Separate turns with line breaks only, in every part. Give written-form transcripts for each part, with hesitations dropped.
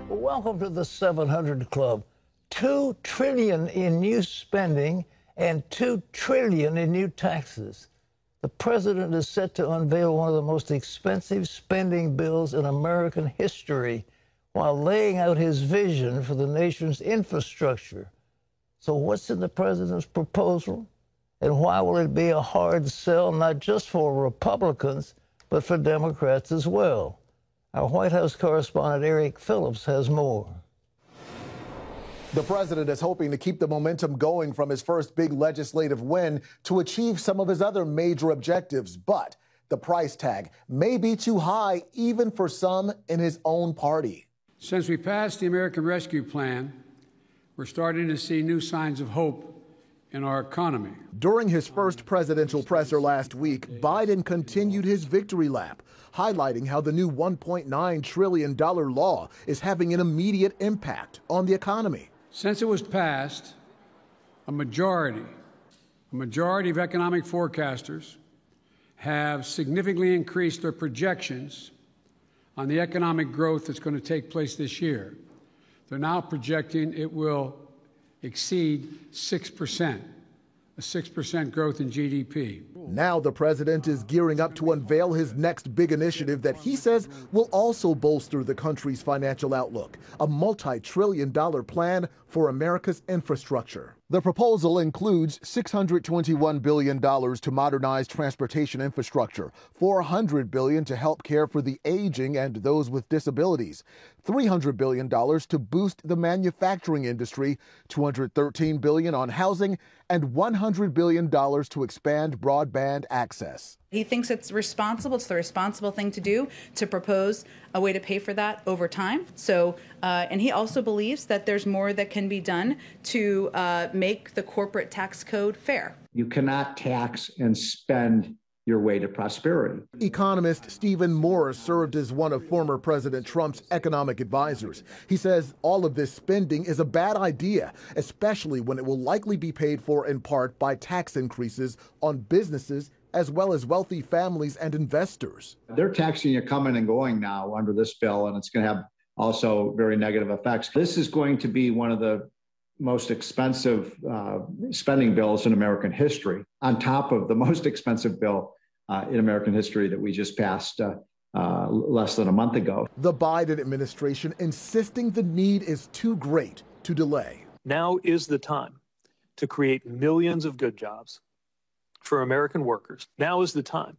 Welcome to the 700 Club. $2 trillion in new spending and $2 trillion in new taxes. The president is set to unveil one of the most expensive spending bills in American history while laying out his vision for the nation's infrastructure. So what's in the president's proposal? And why will it be a hard sell, not just for Republicans, but for Democrats as well? Our White House correspondent Eric Phillips has more.
The president is hoping to keep the momentum going from his first big legislative win to achieve some of his other major objectives. But the price tag may be too high even for some in his own party.
Since we passed the American Rescue Plan, we're starting to see new signs of hope in our economy.
During his first presidential presser last week, Biden continued his victory lap, highlighting how the new $1.9 trillion law is having an immediate impact on the economy.
Since it was passed, a majority of economic forecasters have significantly increased their projections on the economic growth that's going to take place this year. They're now projecting it will exceed 6%, a 6% growth in GDP.
Now the president is gearing up to unveil his next big initiative that he says will also bolster the country's financial outlook, a multi-trillion-dollar plan for America's infrastructure. The proposal includes $621 billion to modernize transportation infrastructure, $400 billion to help care for the aging and those with disabilities, $300 billion to boost the manufacturing industry, $213 billion on housing, and $100 billion to expand broadband access.
He thinks it's responsible. It's the responsible thing to do to propose a way to pay for that over time. So, and he also believes that there's more that can be done to make the corporate tax code fair.
You cannot tax and spend your way to prosperity.
Economist Stephen Morris served as one of former President Trump's economic advisors. He says all of this spending is a bad idea, especially when it will likely be paid for in part by tax increases on businesses as well as wealthy families and investors.
They're taxing you coming and going now under this bill, and it's going to have also very negative effects. This is going to be one of the most expensive spending bills in American history, on top of the most expensive bill in American history that we just passed less than a month ago.
The Biden administration insisting the need is too great to delay.
Now is the time to create millions of good jobs for American workers. Now is the time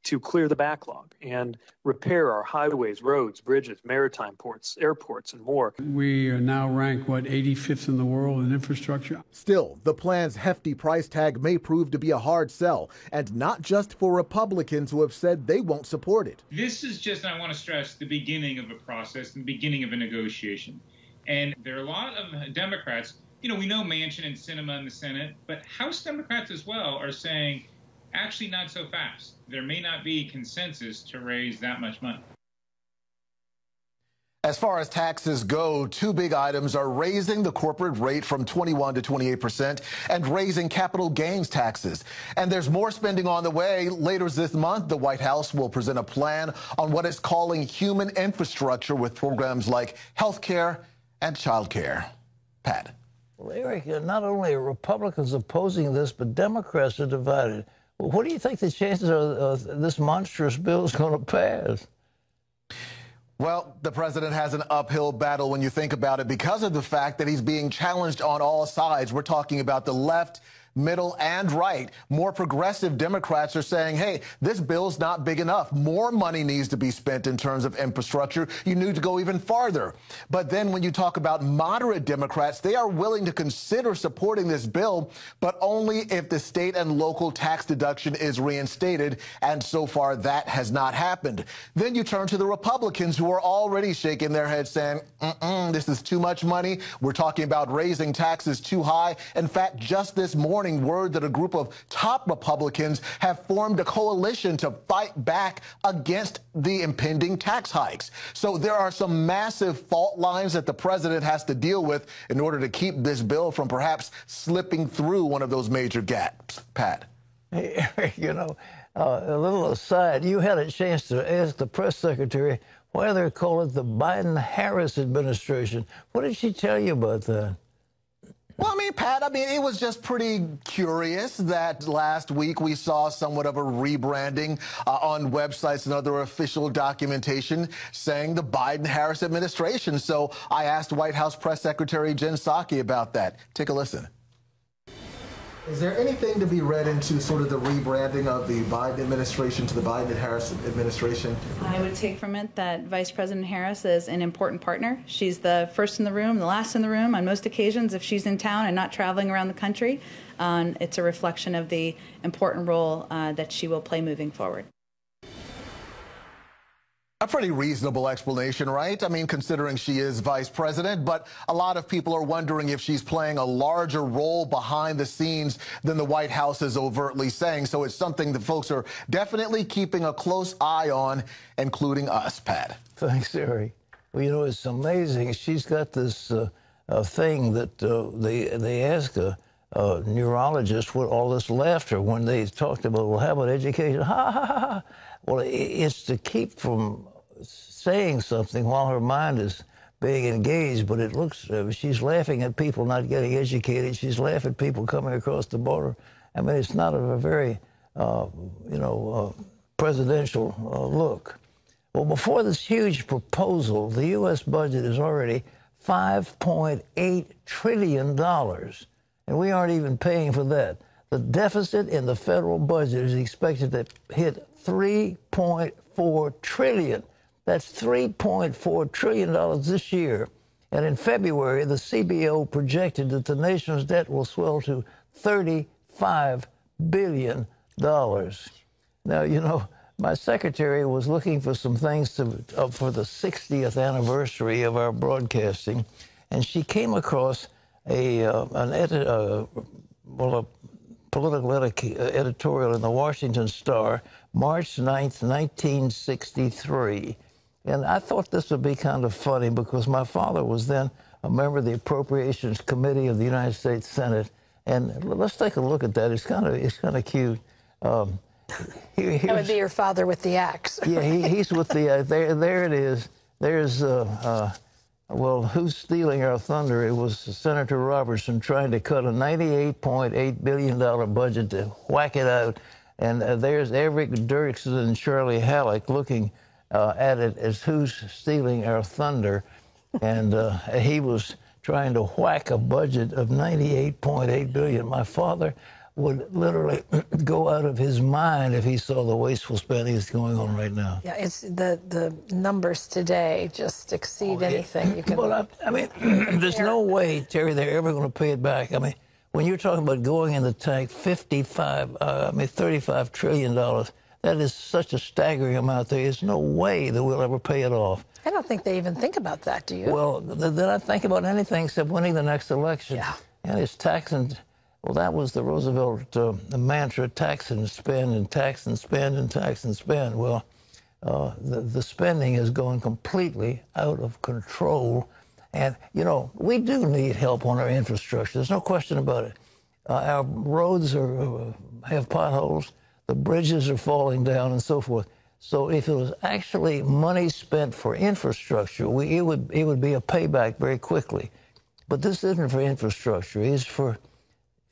to clear the backlog and repair our highways, roads, bridges, maritime ports, airports, and more.
We are now ranked, 85th in the world in infrastructure?
Still, the plan's hefty price tag may prove to be a hard sell, and not just for Republicans who have said they won't support it.
This is just, I want to stress, the beginning of a process, the beginning of a negotiation. And there are a lot of Democrats, we know Manchin and Sinema in the Senate, but House Democrats as well are saying, actually not so fast. There may not be consensus to raise that much money.
As far as taxes go, two big items are raising the corporate rate from 21 to 28% and raising capital gains taxes. And there's more spending on the way. Later this month, the White House will present a plan on what it's calling human infrastructure with programs like health care and child care. Pat.
Well, Eric, not only are Republicans opposing this, but Democrats are divided. Well, what do you think the chances are this monstrous bill is going to pass?
Well, the president has an uphill battle when you think about it because of the fact that he's being challenged on all sides. We're talking about the left, middle, and right. More progressive Democrats are saying, hey, this bill's not big enough. More money needs to be spent in terms of infrastructure. You need to go even farther. But then when you talk about moderate Democrats, they are willing to consider supporting this bill, but only if the state and local tax deduction is reinstated. And so far, that has not happened. Then you turn to the Republicans who are already shaking their heads saying, this is too much money. We're talking about raising taxes too high. In fact, just this morning, word that a group of top Republicans have formed a coalition to fight back against the impending tax hikes. So there are some massive fault lines that the president has to deal with in order to keep this bill from perhaps slipping through one of those major gaps. Pat.
Hey, a little aside, you had a chance to ask the press secretary Why do they call it the Biden-Harris administration? What did she tell you about that?
Well, I mean, Pat, it was just pretty curious that last week we saw somewhat of a rebranding on websites and other official documentation saying the Biden-Harris administration. So I asked White House Press Secretary Jen Psaki about that. Take a listen. Is there anything to be read into sort of the rebranding of the Biden administration to the Biden-Harris administration?
I would take from it that Vice President Harris is an important partner. She's the first in the room, the last in the room on most occasions if she's in town and not traveling around the country. It's a reflection of the important role that she will play moving forward.
A pretty reasonable explanation, right? I mean, considering she is vice president, but a lot of people are wondering if she's playing a larger role behind the scenes than the White House is overtly saying. So it's something that folks are definitely keeping a close eye on, including us, Pat.
Thanks, Harry. Well, you know, it's amazing. She's got this thing that they ask a neurologist with all this laughter when they talked about, well, how about education? Ha, ha, ha, ha. Well, it's to keep from saying something while her mind is being engaged, but it looks, she's laughing at people not getting educated. She's laughing at people coming across the border. I mean, it's not a very, presidential look. Well, before this huge proposal, the U.S. budget is already $5.8 trillion, and we aren't even paying for that. The deficit in the federal budget is expected to hit $3.4 trillion. That's $3.4 trillion this year. And in February, the CBO projected that the nation's debt will swell to $35 billion. Now, you know, my secretary was looking for some things for the 60th anniversary of our broadcasting, and she came across a political editorial in the Washington Star, March 9th, 1963. And I thought this would be kind of funny because my father was then a member of the Appropriations Committee of the United States Senate. And let's take a look at that. It's kind of cute. That
would be your father with the axe.
Yeah, he's with the, there it is. There's, well, who's stealing our thunder? It was Senator Robertson trying to cut a $98.8 billion budget to whack it out. And there's Eric Dirksen and Charlie Halleck looking at it as who's stealing our thunder. And he was trying to whack a budget of $98.8 billion. My father would literally go out of his mind if he saw the wasteful spending that's going on right now.
Yeah, it's the numbers today just exceed anything you can.
Well, I mean, there's no way, Terry, they're ever going to pay it back. I mean, when you're talking about going in the tank, $35 trillion, that is such a staggering amount. There is no way that we'll ever pay it off.
I don't think they even think about that, do you?
Well, they don't think about anything except winning the next election.
Yeah.
And it's taxing. Well, that was the Roosevelt the mantra, tax and spend and tax and spend and tax and spend. Well, the spending is going completely out of control. And, you know, we do need help on our infrastructure. There's no question about it. Our roads have potholes. The bridges are falling down and so forth. So if it was actually money spent for infrastructure, it would be a payback very quickly. But this isn't for infrastructure. It's for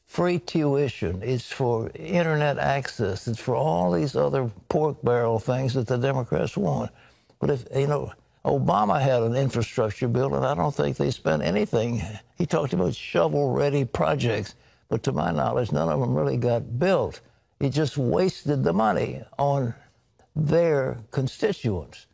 free tuition. It's for internet access. It's for all these other pork barrel things that the Democrats want. But if, you know, Obama had an infrastructure bill, and I don't think they spent anything. He talked about shovel-ready projects, but to my knowledge, none of them really got built. He just wasted the money on their constituents.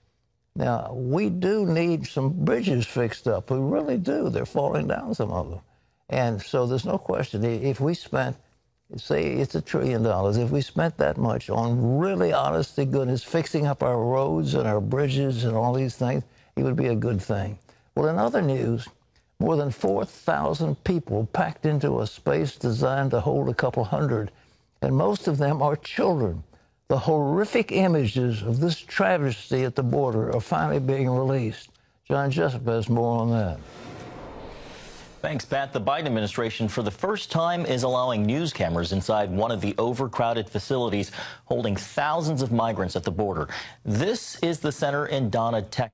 Now, we do need some bridges fixed up. We really do. They're falling down, some of them. And so there's no question. If we spent, say it's $1 trillion, if we spent that much on really, honest to goodness, fixing up our roads and our bridges and all these things, it would be a good thing. Well, in other news, more than 4,000 people packed into a space designed to hold a couple hundred, and most of them are children. The horrific images of this travesty at the border are finally being released. John Jessup has more on that.
Thanks, Pat. The Biden administration, for the first time, is allowing news cameras inside one of the overcrowded facilities holding thousands of migrants at the border. This is the center in Donna, Texas.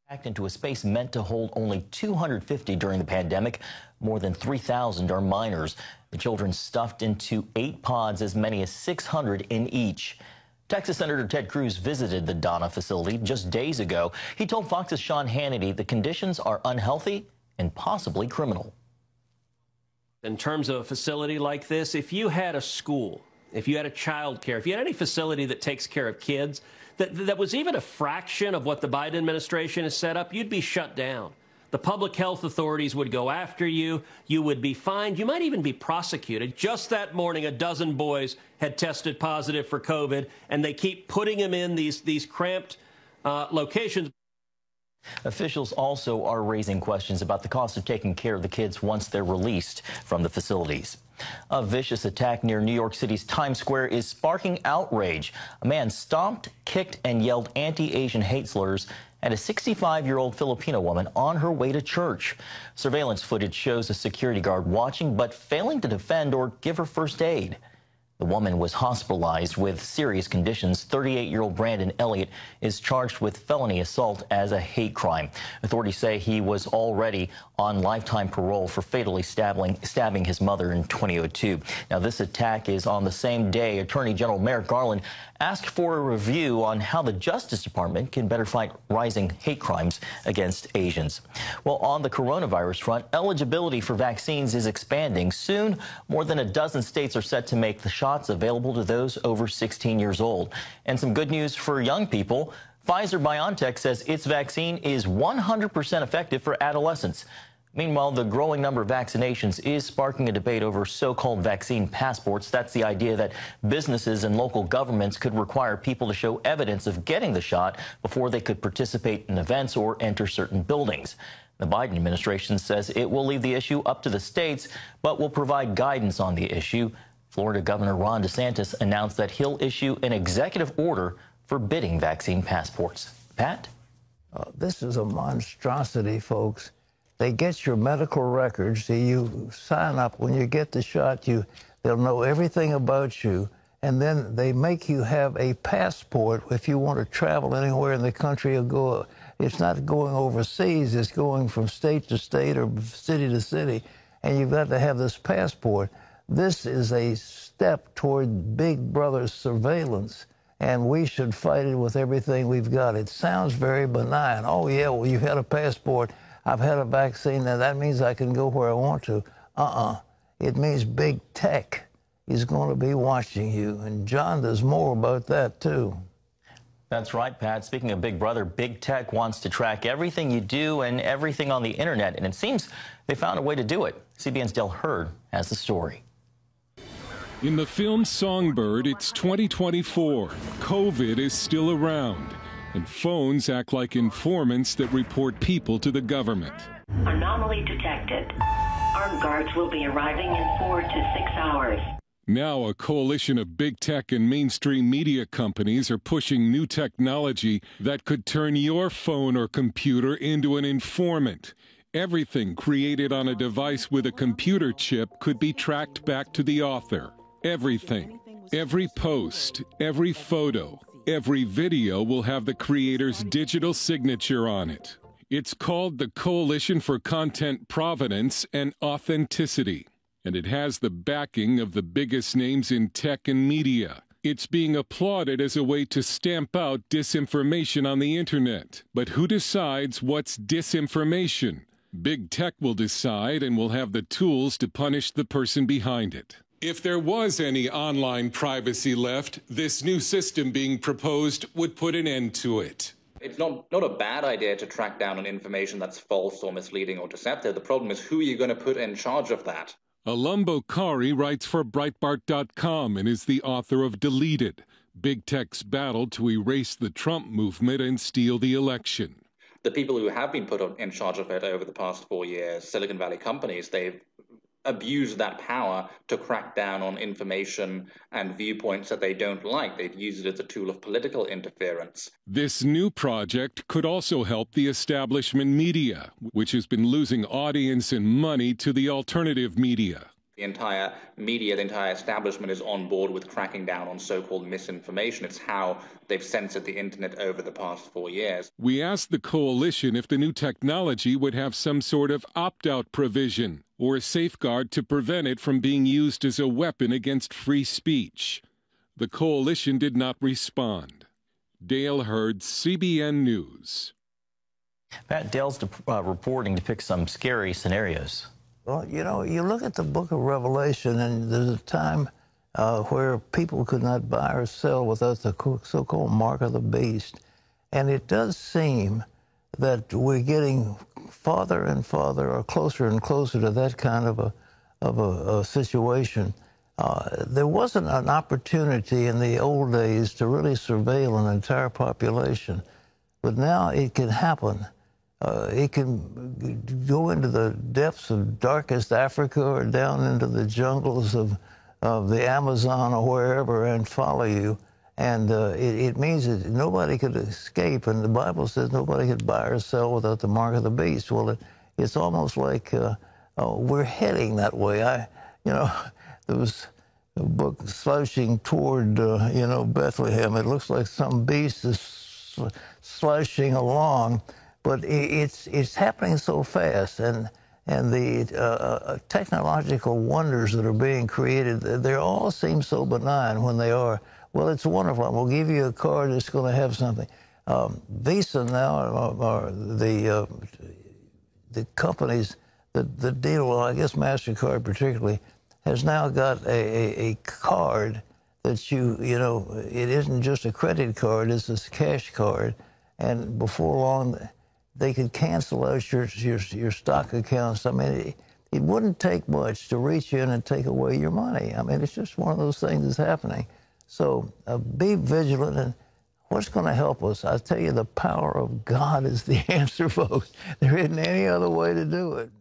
Packed into a space meant to hold only 250 during the pandemic. More than 3,000 are minors. The children stuffed into 8 pods, as many as 600 in each. Texas Senator Ted Cruz visited the Donna facility just days ago. He told Fox's Sean Hannity the conditions are unhealthy and possibly criminal.
In terms of a facility like this, if you had a school, if you had a child care, if you had any facility that takes care of kids, that was even a fraction of what the Biden administration has set up, you'd be shut down. The public health authorities would go after you. You would be fined. You might even be prosecuted. Just that morning, a dozen boys had tested positive for COVID, and they keep putting them in these cramped locations.
Officials also are raising questions about the cost of taking care of the kids once they're released from the facilities. A vicious attack near New York City's Times Square is sparking outrage. A man stomped, kicked, and yelled anti-Asian hate slurs at a 65-year-old Filipino woman on her way to church. Surveillance footage shows a security guard watching but failing to defend or give her first aid. The woman was hospitalized with serious conditions. 38-year-old Brandon Elliott is charged with felony assault as a hate crime. Authorities say he was already on lifetime parole for fatally stabbing his mother in 2002. Now, this attack is on the same day Attorney General Merrick Garland asked for a review on how the Justice Department can better fight rising hate crimes against Asians. Well, on the coronavirus front, eligibility for vaccines is expanding. Soon, more than a dozen states are set to make the shots available to those over 16 years old. And some good news for young people. Pfizer-BioNTech says its vaccine is 100% effective for adolescents. Meanwhile, the growing number of vaccinations is sparking a debate over so-called vaccine passports. That's the idea that businesses and local governments could require people to show evidence of getting the shot before they could participate in events or enter certain buildings. The Biden administration says it will leave the issue up to the states, but will provide guidance on the issue. Florida Governor Ron DeSantis announced that he'll issue an executive order forbidding vaccine passports. Pat?
This is a monstrosity, folks. They get your medical records. You sign up. When you get the shot, they'll know everything about you. And then they make you have a passport if you want to travel anywhere in the country or go. It's not going overseas. It's going from state to state or city to city. And you've got to have this passport. This is a step toward Big Brother surveillance. And we should fight it with everything we've got. It sounds very benign. Oh, yeah, well, you've had a passport. I've had a vaccine, and that means I can go where I want to. It means big tech is going to be watching you. And John, there's more about that, too.
That's right, Pat. Speaking of Big Brother, big tech wants to track everything you do and everything on the internet. And it seems they found a way to do it. CBN's Del Hurd has the story.
In the film Songbird, it's 2024. COVID is still around. And phones act like informants that report people to the government.
Anomaly detected. Armed guards will be arriving in 4 to 6 hours.
Now a coalition of big tech and mainstream media companies are pushing new technology that could turn your phone or computer into an informant. Everything created on a device with a computer chip could be tracked back to the author. Everything. Every post, every photo, every video will have the creator's digital signature on it. It's called the Coalition for Content Provenance and Authenticity, and it has the backing of the biggest names in tech and media. It's being applauded as a way to stamp out disinformation on the internet. But who decides what's disinformation? Big tech will decide and will have the tools to punish the person behind it. If there was any online privacy left, this new system being proposed would put an end to it.
It's not a bad idea to track down on information that's false or misleading or deceptive. The problem is who are you going to put in charge of that?
Alumbo Kari writes for Breitbart.com and is the author of Deleted, Big Tech's battle to erase the Trump movement and steal the election.
The people who have been put in charge of it over the past 4 years, Silicon Valley companies, they've abused that power to crack down on information and viewpoints that they don't like. They've used it as a tool of political interference.
This new project could also help the establishment media, which has been losing audience and money to the alternative media.
The entire media, the entire establishment is on board with cracking down on so-called misinformation. It's how they've censored the internet over the past 4 years.
We asked the coalition if the new technology would have some sort of opt-out provision or a safeguard to prevent it from being used as a weapon against free speech. The coalition did not respond. Dale Hurd, CBN News.
Pat, Dale's reporting depicts some scary scenarios.
Well, you know, you look at the book of Revelation, and there's a time where people could not buy or sell without the so-called mark of the beast. And it does seem that we're getting farther and farther, or closer and closer to that kind of a situation. There wasn't an opportunity in the old days to really surveil an entire population, but now it can happen. It can go into the depths of darkest Africa or down into the jungles of the Amazon or wherever and follow you. And it means that nobody could escape. And the Bible says nobody could buy or sell without the mark of the beast. Well, it's almost like we're heading that way. There was a book slouching toward, Bethlehem. It looks like some beast is slouching along. But it's happening so fast, and the technological wonders that are being created, they all seem so benign when they are. Well, it's wonderful. We'll give you a card that's going to have something. Visa now, or the companies that deal, well, I guess MasterCard particularly, has now got a card that it isn't just a credit card, it's a cash card. And before long, they could cancel out your stock accounts. I mean, it wouldn't take much to reach in and take away your money. I mean, it's just one of those things that's happening. So be vigilant. And what's going to help us? I tell you, the power of God is the answer, folks. There isn't any other way to do it.